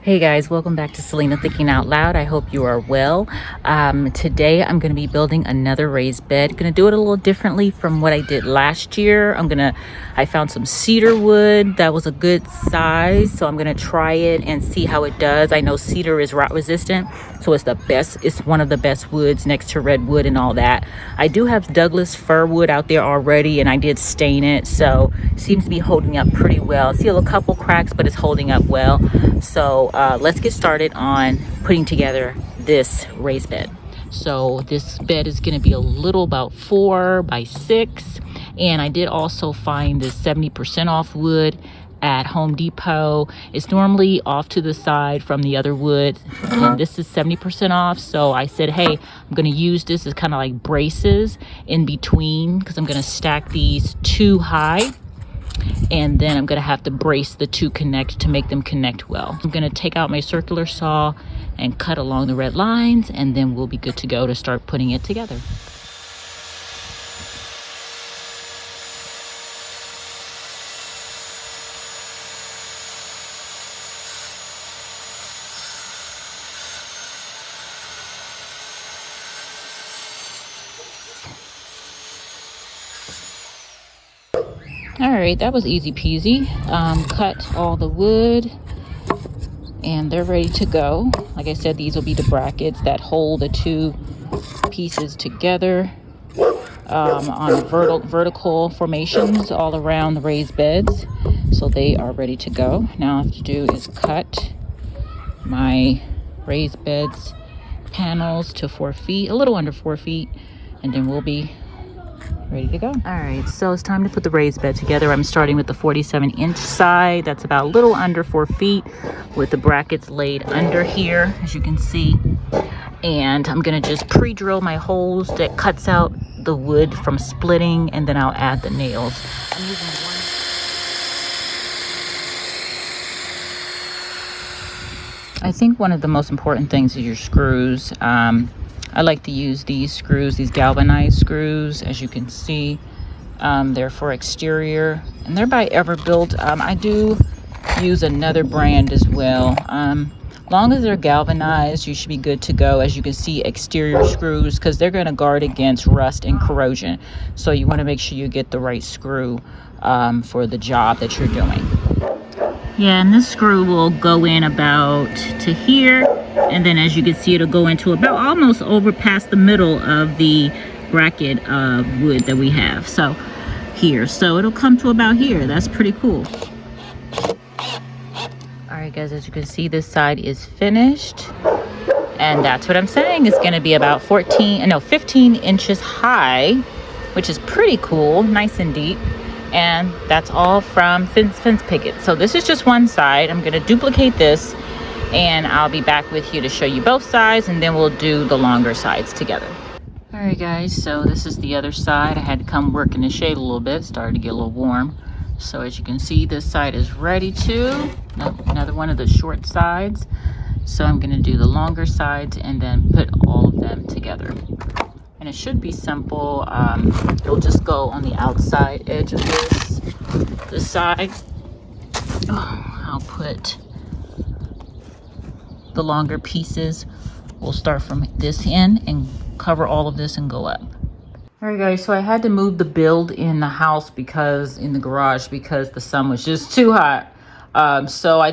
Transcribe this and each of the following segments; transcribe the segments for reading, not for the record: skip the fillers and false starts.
Hey guys, welcome back to Selena Thinking Out Loud. I hope you are well. Today I'm going to be building another raised bed. Going to do it a little differently from what I did last year. I found some cedar wood that was a good size, so I'm going to try it and see how it does. I know cedar is rot resistant, so it's the best. It's one of the best woods next to redwood and all that. I do have Douglas Fir wood out there already, and I did stain it, so it seems to be holding up pretty well. I see a couple cracks, but it's holding up well. So let's get started on putting together this raised bed. So this bed is going to be a little about 4 by 6, and I did also find this 70% off wood at Home Depot. It's normally off to the side from the other wood, and this is 70% off. So I said, hey, I'm going to use this as kind of like braces in between, because I'm going to stack these 2 high, and then I'm going to have to brace the 2 connect to make them connect well. I'm going to take out my circular saw and cut along the red lines, and then we'll be good to go to start putting it together. All right, that was easy peasy. Cut all the wood and they're ready to go. Like I said, these will be the brackets that hold the 2 pieces together on vertical formations all around the raised beds. So they are ready to go. Now all I have to do is cut my raised beds panels to 4 feet, a little under 4 feet, and then we'll be ready to go. All right, so it's time to put the raised bed together. I'm starting with the 47-inch side. That's about a little under 4 feet, with the brackets laid under here, as you can see. And I'm gonna just pre-drill my holes that cuts out the wood from splitting, and then I'll add the nails. I'm using I think one of the most important things is your screws. I like to use these screws, these galvanized screws, as you can see. They're for exterior, and they're by Everbuilt. I do use another brand as well. Long as they're galvanized, you should be good to go. As you can see, exterior screws, because they're going to guard against rust and corrosion. So you want to make sure you get the right screw for the job that you're doing. Yeah, and this screw will go in about to here, and then as you can see, it'll go into about almost over past the middle of the bracket wood that we have. So here, so it'll come to about here. That's pretty cool. All right, guys, as you can see, this side is finished, and that's what I'm saying. It's going to be about 15 inches high, which is pretty cool, nice and deep. And that's all from fence pickets. So this is just one side. I'm going to duplicate this, and I'll be back with you to show you both sides, and then we'll do the longer sides together. All right, guys, so this is the other side. I had to come work in the shade a little bit. Started to get a little warm. So as you can see, this side is ready too. Another one of the short sides. So I'm going to do the longer sides and then put all of them together. And it should be simple. It'll just go on the outside edge of this side. I'll put the longer pieces. We'll start from this end and cover all of this and go up. All right, guys, so I had to move the build in the house in the garage because the sun was just too hot. So I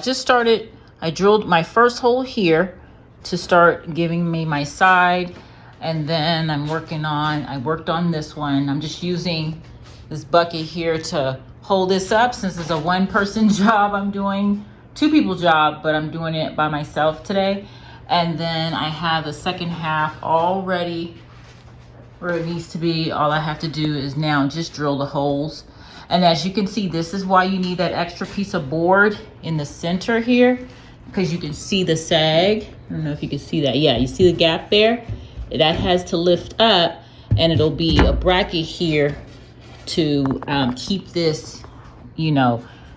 drilled my first hole here to start giving me my side. And then I worked on this one. I'm just using this bucket here to hold this up, since it's a 1-person job I'm doing, 2 people job, but I'm doing it by myself today. And then I have the second half all ready where it needs to be. All I have to do is now just drill the holes. And as you can see, this is why you need that extra piece of board in the center here, because you can see the sag. I don't know if you can see that. Yeah, you see the gap there? That has to lift up, and it'll be a bracket here to keep this,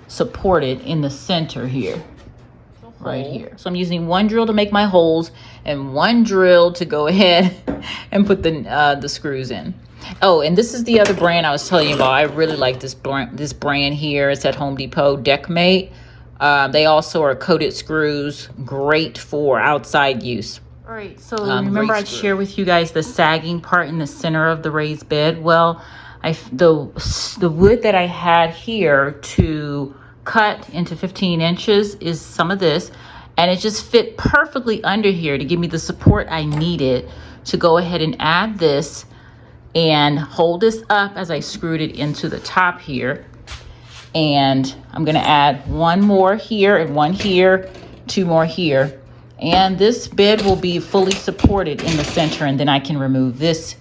supported in the center here, right here. So I'm using 1 drill to make my holes and 1 drill to go ahead and put the screws in. Oh, and this is the other brand I was telling you about. I really like this brand here. It's at Home Depot, Deckmate. They also are coated screws, great for outside use. All right, so remember I shared with you guys the sagging part in the center of the raised bed. Well, the wood that I had here to cut into 15 inches is some of this, and it just fit perfectly under here to give me the support I needed to go ahead and add this and hold this up as I screwed it into the top here. And I'm gonna add one more here and one here, two more here. And this bed will be fully supported in the center, and then I can remove this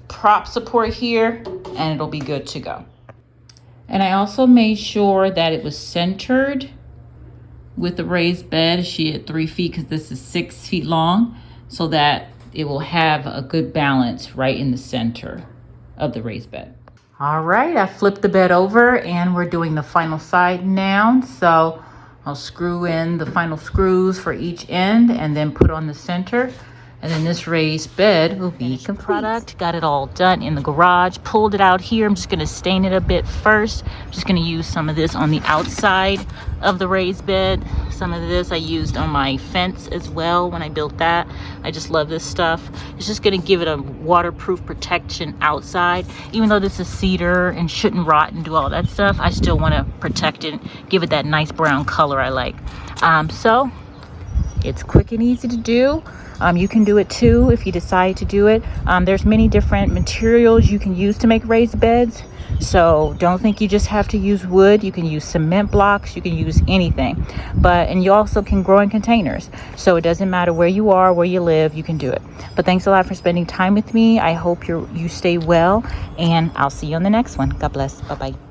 prop support here and it'll be good to go. And I also made sure that it was centered with the raised bed. She at 3 feet because this is 6 feet long, so that it will have a good balance right in the center of the raised bed. All right, I flipped the bed over and we're doing the final side now. So I'll screw in the final screws for each end and then put on the center. And then this raised bed will be complete. Product, got it all done in the garage, pulled it out here. I'm just gonna stain it a bit first. I'm just gonna use some of this on the outside of the raised bed. Some of this I used on my fence as well when I built that. I just love this stuff. It's just gonna give it a waterproof protection outside. Even though this is cedar and shouldn't rot and do all that stuff, I still wanna protect it, give it that nice brown color I like. So it's quick and easy to do. You can do it too if you decide to do it. There's many different materials you can use to make raised beds. So don't think you just have to use wood. You can use cement blocks. You can use anything. And you also can grow in containers. So it doesn't matter where you are, where you live, you can do it. But thanks a lot for spending time with me. I hope you stay well, and I'll see you on the next one. God bless. Bye-bye.